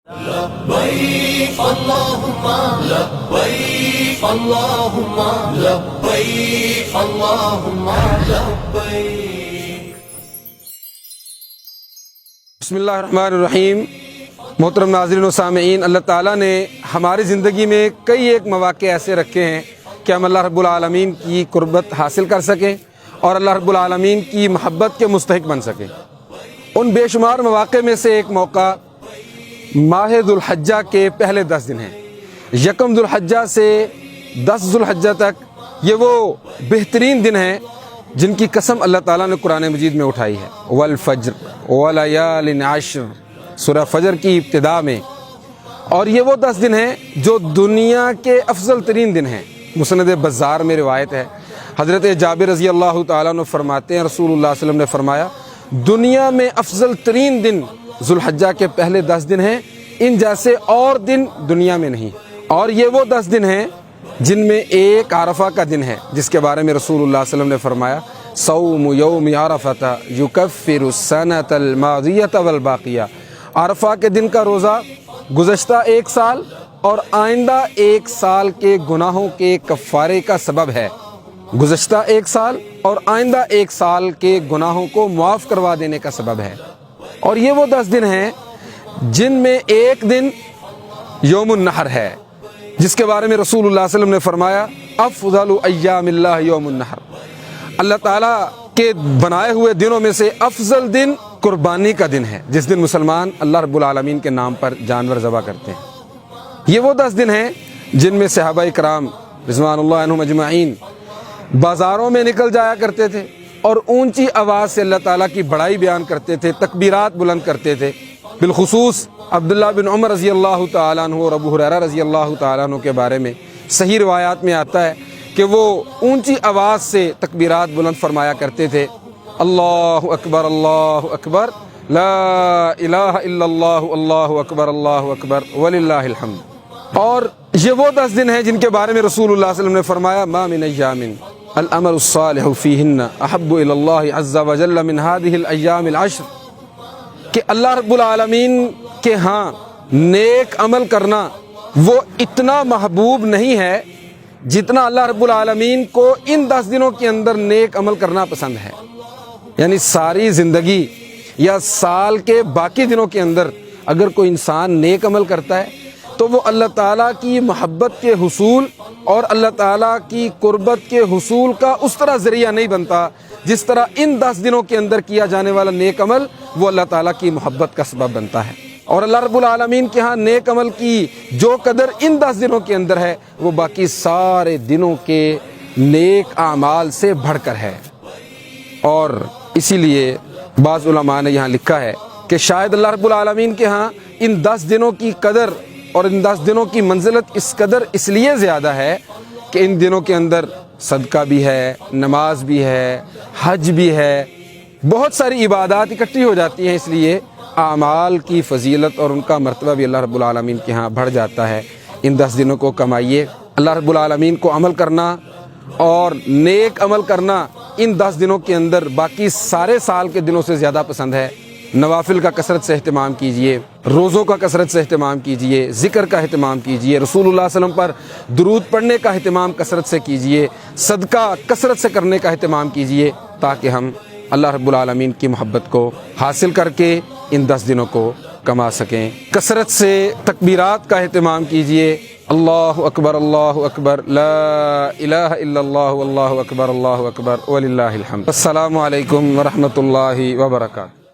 لبیک اللہم لبیک اللہم لبیک اللہم لبیک۔ بسم اللہ الرحمن الرحیم۔ محترم ناظرین و سامعین، اللہ تعالیٰ نے ہماری زندگی میں کئی ایک مواقع ایسے رکھے ہیں کہ ہم اللہ رب العالمین کی قربت حاصل کر سکیں اور اللہ رب العالمین کی محبت کے مستحق بن سکیں۔ ان بے شمار مواقع میں سے ایک موقع ماہ ذو الحجہ کے پہلے 10 دن ہیں۔ یکم ذو الحجہ سے 10 ذو الحجہ تک یہ وہ بہترین دن ہیں جن کی قسم اللہ تعالیٰ نے قرآن مجید میں اٹھائی ہے۔ والفجر ولیال عشر، سورہ فجر کی ابتدا میں۔ اور یہ وہ 10 دن ہیں جو دنیا کے افضل ترین دن ہیں۔ مسند بزار میں روایت ہے، حضرت جابر رضی اللہ تعالیٰ عنہ فرماتے ہیں رسول اللہ صلی اللہ علیہ وسلم نے فرمایا، دنیا میں افضل ترین دن ذو الحجہ کے پہلے 10 دن ہیں، ان جیسے اور دن دنیا میں نہیں۔ اور یہ وہ 10 دن ہیں جن میں ایک عرفہ کا دن ہے، جس کے بارے میں رسول اللہ صلی اللہ علیہ وسلم نے فرمایا، صوم یوم عرفہ یکفر السنۃ الماضیۃ والباقیہ۔ عرفہ کے دن کا روزہ گزشتہ 1 سال اور آئندہ 1 سال کے گناہوں کے کفارے کا سبب ہے۔ گزشتہ 1 سال اور آئندہ 1 سال کے گناہوں کو معاف کروا دینے کا سبب ہے۔ اور یہ وہ 10 دن ہیں جن میں ایک دن یوم النحر ہے، جس کے بارے میں رسول اللہ صلی اللہ علیہ وسلم نے فرمایا، افضل ایام اللہ یوم النحر۔ اللہ تعالیٰ کے بنائے ہوئے دنوں میں سے افضل دن قربانی کا دن ہے، جس دن مسلمان اللہ رب العالمین کے نام پر جانور ذبح کرتے ہیں۔ یہ وہ 10 دن ہیں جن میں صحابہ کرام رضوان اللہ عنہم اجمعین بازاروں میں نکل جایا کرتے تھے اور اونچی آواز سے اللہ تعالیٰ کی بڑائی بیان کرتے تھے، تکبیرات بلند کرتے تھے۔ بالخصوص عبداللہ بن عمر رضی اللہ تعالیٰ عنہ اور ابو ہریرہ رضی اللہ تعالیٰ عنہ کے بارے میں صحیح روایات میں آتا ہے کہ وہ اونچی آواز سے تکبیرات بلند فرمایا کرتے تھے، اللہ اکبر لا الہ الا اللہ، اللہ اکبر وللہ الحمد۔ اور یہ وہ 10 دن ہیں جن کے بارے میں رسول اللہ صلی اللہ علیہ وسلم نے فرمایا، ما من ایام العمل الصالح فیہن احب الی اللہ عز وجل من هذه الایام العشر، کہ اللہ رب العالمین کے ہاں نیک عمل کرنا وہ اتنا محبوب نہیں ہے جتنا اللہ رب العالمین کو ان 10 دنوں کے اندر نیک عمل کرنا پسند ہے۔ یعنی ساری زندگی یا سال کے باقی دنوں کے اندر اگر کوئی انسان نیک عمل کرتا ہے تو وہ اللہ تعالیٰ کی محبت کے حصول اور اللہ تعالیٰ کی قربت کے حصول کا اس طرح ذریعہ نہیں بنتا جس طرح ان 10 دنوں کے اندر کیا جانے والا نیک عمل وہ اللہ تعالیٰ کی محبت کا سبب بنتا ہے۔ اور اللہ رب العالمین کے ہاں نیک عمل کی جو قدر ان 10 دنوں کے اندر ہے وہ باقی سارے دنوں کے نیک اعمال سے بڑھ کر ہے۔ اور اسی لیے بعض علماء نے یہاں لکھا ہے کہ شاید اللہ رب العالمین کے ہاں ان 10 دنوں کی قدر اور ان 10 دنوں کی منزلت اس قدر اس لیے زیادہ ہے کہ ان دنوں کے اندر صدقہ بھی ہے، نماز بھی ہے، حج بھی ہے، بہت ساری عبادات اکٹھی ہو جاتی ہیں، اس لیے اعمال کی فضیلت اور ان کا مرتبہ بھی اللہ رب العالمین کے ہاں بڑھ جاتا ہے۔ ان 10 دنوں کو کمائیے۔ اللہ رب العالمین کو عمل کرنا اور نیک عمل کرنا ان 10 دنوں کے اندر باقی سارے سال کے دنوں سے زیادہ پسند ہے۔ نوافل کا کثرت سے اہتمام کیجئے، روزوں کا کثرت سے اہتمام کیجئے، ذکر کا اہتمام کیجئے، رسول اللہ صلی اللہ علیہ وسلم پر درود پڑھنے کا اہتمام کثرت سے کیجئے، صدقہ کثرت سے کرنے کا اہتمام کیجئے، تاکہ ہم اللہ رب العالمین کی محبت کو حاصل کر کے ان 10 دنوں کو کما سکیں۔ کثرت سے تکبیرات کا اہتمام کیجئے، اللہ اکبر لا الہ الا اللہ، اللہ اکبر وللہ الحمد۔ السلام علیکم ورحمۃ اللہ وبرکاتہ۔